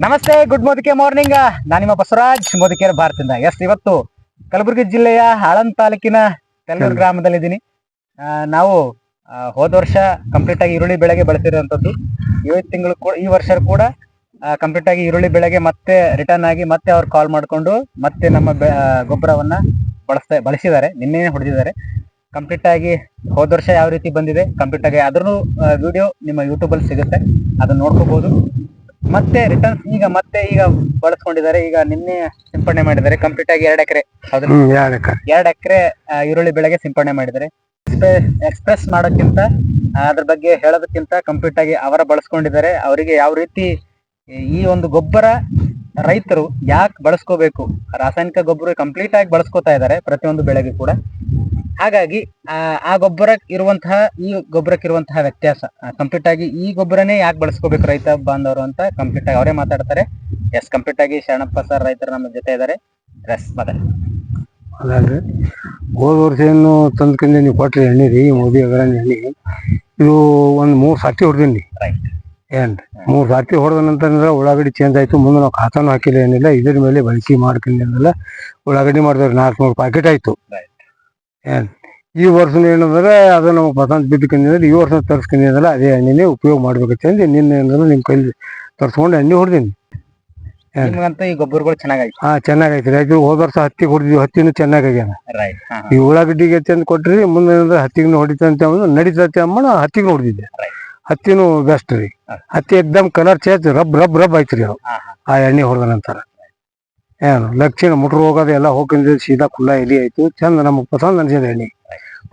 ನಮಸ್ತೆ, good ಮೋದಿಕೆ morning. ನಾನು ನಿಮ್ಮ ಬಸವರಾಜ್ ಮೋದಿಕೆರ ಭಾರತದಿಂದ. ಇವತ್ತು ಕಲಬುರಗಿ ಜಿಲ್ಲೆಯ ಆಳಂದ್ ತಾಲೂಕಿನ ಕಲ್ಲೂರು ಗ್ರಾಮದಲ್ಲಿದ್ದೀನಿ. ನಾವು ಹೋದ ವರ್ಷ ಕಂಪ್ಲೀಟ್ ಆಗಿ ಈರುಳ್ಳಿ ಬೆಳೆಗೆ ಬಳಸಿರುವಂತದ್ದು. ಈ ವರ್ಷ ಕೂಡ ಕಂಪ್ಲೀಟ್ ಆಗಿ ಈರುಳ್ಳಿ ಬೆಳೆಗೆ ಮತ್ತೆ ರಿಟರ್ನ್ ಆಗಿ ಮತ್ತೆ ಅವ್ರು ಕಾಲ್ ಮಾಡಿಕೊಂಡು ಮತ್ತೆ ನಮ್ಮ ಗೊಬ್ಬರವನ್ನ ಬಳಸಿದ್ದಾರೆ. ನಿನ್ನೆ ಹೊಡೆದಿದ್ದಾರೆ. ಕಂಪ್ಲೀಟ್ ಆಗಿ ಹೋದ ವರ್ಷ ಯಾವ ರೀತಿ ಬಂದಿದೆ ಕಂಪ್ಲೀಟ್ ಆಗಿ ಅದ್ರ ವಿಡಿಯೋ ನಿಮ್ಮ ಯೂಟ್ಯೂಬ್ ಅಲ್ಲಿ ಸಿಗುತ್ತೆ, ಅದನ್ನ ನೋಡ್ಕೋಬಹುದು. ಮತ್ತೆ ರಿಟರ್ನ್ಸ್ ಈಗ ಬಳಸ್ಕೊಂಡಿದ್ದಾರೆ. ಈಗ ನಿನ್ನೆ ಸಿಂಪಡಣೆ ಮಾಡಿದ್ದಾರೆ. ಕಂಪ್ಲೀಟ್ ಆಗಿ 2 ಎಕರೆ 2 ಎಕರೆ ಈರುಳ್ಳಿ ಬೆಳೆಗೆ ಸಿಂಪಡಣೆ ಮಾಡಿದ್ದಾರೆ. ಎಕ್ಸ್ಪ್ರೆಸ್ ಮಾಡೋಕ್ಕಿಂತ ಅದ್ರ ಬಗ್ಗೆ ಹೇಳೋದಕ್ಕಿಂತ ಕಂಪ್ಲೀಟ್ ಆಗಿ ಅವರ ಬಳಸ್ಕೊಂಡಿದ್ದಾರೆ. ಅವರಿಗೆ ಯಾವ ರೀತಿ ಈ ಒಂದು ಗೊಬ್ಬರ ರೈತರು ಯಾಕೆ ಬಳಸ್ಕೋಬೇಕು, ರಾಸಾಯನಿಕ ಗೊಬ್ಬರ ಕಂಪ್ಲೀಟ್ ಆಗಿ ಬಳಸ್ಕೋತಾ ಇದ್ದಾರೆ ಪ್ರತಿಯೊಂದು ಬೆಳೆಗೆ ಕೂಡ. ಹಾಗಾಗಿ ಆ ಗೊಬ್ಬರಕ್ಕೆ ಇರುವಂತಹ ಈ ಗೊಬ್ಬರಕ್ಕೆ ಇರುವಂತಹ ವ್ಯತ್ಯಾಸ, ಕಂಪ್ಲೀಟ್ ಆಗಿ ಈ ಗೊಬ್ಬರನೇ ಯಾಕೆ ಬಳಸ್ಕೋಬೇಕು ರೈತ ಬಾಂಧವರು ಅಂತ ಕಂಪ್ಲೀಟ್ ಆಗಿ ಅವರೇ ಮಾತಾಡ್ತಾರೆ. ಕಂಪ್ಲೀಟ್ ಆಗಿ ಶರಣಪ್ಪ ಸರ್ ರೈತರು ನಮ್ಮ ಜೊತೆ ಇದ್ದಾರೆ. ಅದಲ್ರಿ, ಹೋದ ವರ್ಷ ಏನು ತಂದ್ಕೊಂಡು ನೀವು ಕೊಟ್ರಿ ಎಣ್ಣೆ ರೀ, ಮೋದಿ ಅಗರಣಿ ಎಣ್ಣೆ. ಇದು ಒಂದು 3 ಸರ್ತಿ ಹೊಡೆದೀನಿ. ಏನ್ರಿ 3 ಸರ್ತಿ ಹೊಡೆದ ನಂತರ ಉಳ್ಳಾಗಡ್ಡಿ ಚೇಂಜ್ ಆಯ್ತು. ಮುಂದೆ ನಾವು ಖಾತಾನು ಹಾಕಿಲ್ಲ, ಏನಿಲ್ಲ. ಇದ್ರ ಮೇಲೆ ಬಳಕೆ ಮಾಡ್ಕೊಂಡಿಲ್ಲ. ಉಳ್ಳಾಗಡ್ಡಿ ಮಾಡಿದ್ರೆ 400 ಪ್ಯಾಕೆಟ್ ಆಯ್ತು. ಏನ್ ಈ ವರ್ಷ ಏನಂದ್ರೆ ಅದು ನಮಗೆ ಪಸಂದ್ ಬಿದ್ದಕೊಂಡಿದ್ರೆ ಈ ವರ್ಷ ತರಿಸ್ಕೊಂಡಿದ್ದಲ್ಲ ಅದೇ ಎಣ್ಣೆನೇ ಉಪಯೋಗ ಮಾಡ್ಬೇಕಂತ ನಿನ್ನೆ ಏನಂದ್ರೆ ನಿಮ್ಮ ಕೈಲಿ ತರ್ಸ್ಕೊಂಡು ಎಣ್ಣೆ ಹೊಡೆದೀನಿ. ಈ ಗೊಬ್ಬರಗಳು ಚೆನ್ನಾಗೈತಿ. ಚೆನ್ನಾಗೈತಿ. ರೈತರು ಹೋದ ವರ್ಷ ಹತ್ತಿಗೆ ಹೊಡೆದಿವಿ, ಹತ್ತಿನೂ ಚೆನ್ನಾಗ್ಯಾನ. ಈ ಉಳ್ಳಾಗಡ್ಡಿಗೆ ಚಂದ ಕೊಟ್ರಿ, ಮುಂದೆ ಏನಂದ್ರೆ ಹತ್ತಿಗೂ ಹೊಡಿತಂತ ನಡೀತೈತೆ ಅಮ್ಮ ಹತ್ತಿಗೂ ಹೊಡೆದಿದ್ದೆ. ಹತ್ತಿನೂ ಬೆಸ್ಟ್ ರೀ. ಹತ್ತಿ ಎಕ್ದಮ್ colour change rub rub rub ಐತ್ರಿ ಅದು ಆ ಎಣ್ಣೆ ಹೊಡೆದ ನಂತರ. ಏನು ಲಕ್ಷಣ ಮುಟ್ರು ಹೋಗೋದು ಎಲ್ಲ ಹೋಗಿಂದ ಸೀದಾ ಕುಲ್ಲ ಎಲಿ ಆಯ್ತು. ಚಂದ ನಮಗೆ ಪಸಂದ್ ಅನ್ಸಿದೆ ಎಣ್ಣೆ.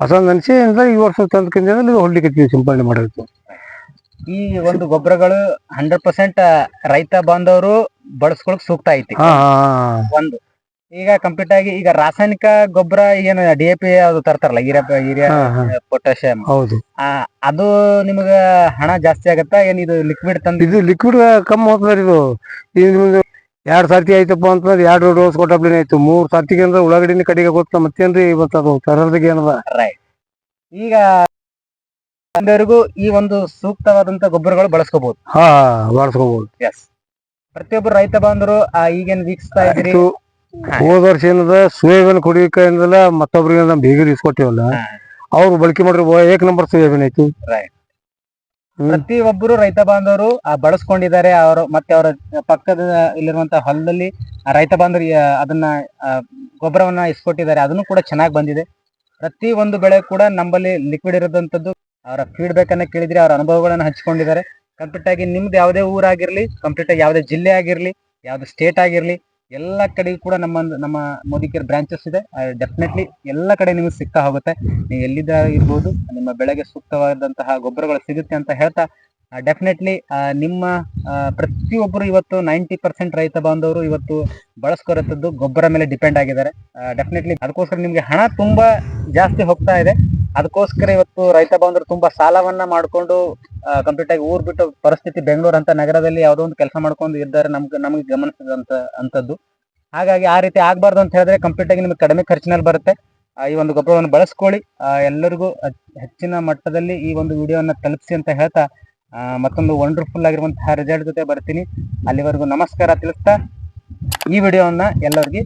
ಪಸಂದ್ ಅನ್ಸಿ ಅಂದ್ರೆ ಈ ವರ್ಷ ತಂದ್ಕೊಂಡ್ರೆ ಹೊಡ್ಲಿಕ್ಕೆ ಸಿಂಪಡಣೆ ಮಾಡಬೇಕು. ಈ ಒಂದು ಗೊಬ್ಬರಗಳು 100% ರೈತ ಬಾಂಧವರು ಬಳಸ್ಕೊಳಕ್ ಸೂಕ್ತ ಐತಿ. ಒಂದು ಈಗ ಕಂಪ್ಲೀಟ್ ಆಗಿ ಈಗ ರಾಸಾಯನಿಕ ಗೊಬ್ಬರ ಏನು DAP ಅದು ತರ್ತಾರಲ್ಲ, ಯೂರಿಯಾ ಪೊಟ್ಯಾಷಿಯಂ, ಹೌದು, ಅದು ನಿಮಗ ಹಣ ಜಾಸ್ತಿ ಆಗತ್ತಾ ಏನ್ ಇದು ಲಿಕ್ವಿಡ್ ತಂದು? ಇದು ಲಿಕ್ವಿಡ್ ಕಮ್ಮಿ ಹೋಗ್ತದ. ಇದು ನಿಮ್ದು 2 ಸರ್ತಿ ಆಯ್ತಪ್ಪ ಅಂತಂದ್ರೆ 2 ಡೋಸ್ ಕೊಟ್ಟಬ್ಲೇನೆ ಆಯ್ತು. 3 ಸರ್ತಿಗೆ ಅಂದ್ರೆ ಉಳ್ಳಾಗಡ್ಡಿನ ಕಡೆಗೆ ಗೊತ್ತಾ ಮತ್ತೇನ್ರಿ ಇವತ್ತು ತರದಿಗೆ ಏನದ. ಈಗ ಈ ಒಂದು ಸೂಕ್ತವಾದಂತ ಗೊಬ್ಬರಗಳು ಬಳಸ್ಕೋಬಹುದು. ಬಳಸ್ಕೋಬಹುದು. ಪ್ರತಿಯೊಬ್ಬರು ರೈತ ಬಾಂಧವರು ಈಗೇನ್ ವೀಕ್ಷಿಸ್ತಾ ಇದ್ರಿ. ಹೋದ ವರ್ಷ ಏನದ ಸೋಯಾಬೀನ್ ಕುಡಿಯೋಕೆಲ್ಲ ಮತ್ತೊಬ್ರಿಗೆ ನಮ್ ಬೀಗರ್ ಇಸ್ಕೊಟ್ಟಿವಲ್ಲ, ಅವ್ರು ಬಳಕೆ ಮಾಡ್ರಿ 1 ನಂಬರ್ ಸೋಯಾಬೀನ್ ಆಯ್ತು. ಪ್ರತಿಯೊಬ್ಬರು ರೈತ ಬಾಂಧವರು ಬಳಸ್ಕೊಂಡಿದ್ದಾರೆ. ಅವರು ಮತ್ತೆ ಅವರ ಪಕ್ಕದ ಇಲ್ಲಿರುವಂತಹ ಹೊಲದಲ್ಲಿ ರೈತ ಬಾಂಧವರು ಅದನ್ನ ಗೊಬ್ಬರವನ್ನ ಇಸ್ಕೊಟ್ಟಿದ್ದಾರೆ. ಅದನ್ನು ಕೂಡ ಚೆನ್ನಾಗಿ ಬಂದಿದೆ. ಪ್ರತಿ ಒಂದು ಬೆಳೆ ಕೂಡ ನಮ್ಮಲ್ಲಿ ಲಿಕ್ವಿಡ್ ಇರೋದಂಥದ್ದು. ಅವರ ಫೀಡ್ಬ್ಯಾಕ್ ಅನ್ನ ಕೇಳಿದ್ರೆ ಅವರ ಅನುಭವಗಳನ್ನ ಹಂಚ್ಕೊಂಡಿದ್ದಾರೆ. ಕಂಪ್ಲೀಟ್ ಆಗಿ ನಿಮ್ದು ಯಾವುದೇ ಊರಾಗಿರ್ಲಿ, ಕಂಪ್ಲೀಟ್ ಆಗಿ ಯಾವುದೇ ಜಿಲ್ಲೆ ಆಗಿರ್ಲಿ, ಯಾವ್ದು ಸ್ಟೇಟ್ ಆಗಿರ್ಲಿ, ಎಲ್ಲ ಕಡೆಗೂ ಕೂಡ ನಮ್ಮ ಮೋದಿಕೇರ್ ಬ್ರಾಂಚಸ್ ಇದೆ. ಡೆಫಿನೆಟ್ಲಿ ಎಲ್ಲ ಕಡೆ ನಿಮಗೆ ಸಿಗ್ತಾ ಹೋಗುತ್ತೆ. ನೀವು ಎಲ್ಲಿದ್ದ ಇರ್ಬೋದು, ನಿಮ್ಮ ಬೆಳೆಗೆ ಸೂಕ್ತವಾದಂತಹ ಗೊಬ್ಬರಗಳು ಸಿಗುತ್ತೆ ಅಂತ ಹೇಳ್ತಾ, ಡೆಫಿನೆಟ್ಲಿ ನಿಮ್ಮ ಪ್ರತಿಯೊಬ್ಬರು ಇವತ್ತು 90% ರೈತ ಬಾಂಧವರು ಇವತ್ತು ಬಳಸ್ಕೊರತ್ತದ್ದು ಗೊಬ್ಬರ ಮೇಲೆ ಡಿಪೆಂಡ್ ಆಗಿದ್ದಾರೆ. ಡೆಫಿನೆಟ್ಲಿ ಅದಕ್ಕೋಸ್ಕರ ನಿಮ್ಗೆ ಹಣ ತುಂಬಾ ಜಾಸ್ತಿ ಹೋಗ್ತಾ ಇದೆ. ಅದಕ್ಕೋಸ್ಕರ ಇವತ್ತು ರೈತ ಬಾಂಧವರು ತುಂಬಾ ಸಾಲವನ್ನ ಮಾಡ್ಕೊಂಡು ಕಂಪ್ಲೀಟ್ ಆಗಿ ಊರ್ ಬಿಟ್ಟು ಪರಿಸ್ಥಿತಿ, ಬೆಂಗಳೂರು ಅಂತ ನಗರದಲ್ಲಿ ಯಾವುದೋ ಒಂದು ಕೆಲಸ ಮಾಡ್ಕೊಂಡು ಇದ್ದಾರೆ ನಮಗೆ ಗಮನಿಸಿದಂತದ್ದು. ಹಾಗಾಗಿ ಆ ರೀತಿ ಆಗ್ಬಾರ್ದು ಅಂತ ಹೇಳಿದ್ರೆ ಕಂಪ್ಲೀಟ್ ಆಗಿ ನಿಮ್ಗೆ ಕಡಿಮೆ ಖರ್ಚಿನಲ್ಲಿ ಬರುತ್ತೆ. ಈ ಒಂದು ಗೊಬ್ಬರವನ್ನು ಬಳಸ್ಕೊಳ್ಳಿ. ಎಲ್ಲರಿಗೂ ಹೆಚ್ಚಿನ ಮಟ್ಟದಲ್ಲಿ ಈ ಒಂದು ವಿಡಿಯೋನ ತಲುಪಿಸಿ ಅಂತ ಹೇಳ್ತಾ, ಮತ್ತೊಂದು ವಂಡರ್ಫುಲ್ ಆಗಿರುವಂತಹ ರಿಸಲ್ಟ್ ಜೊತೆ ಬರ್ತೀನಿ. ಅಲ್ಲಿವರೆಗೂ ನಮಸ್ಕಾರ ತಿಳಿಸ್ತಾ ಈ ವಿಡಿಯೋವನ್ನ ಎಲ್ಲರಿಗೂ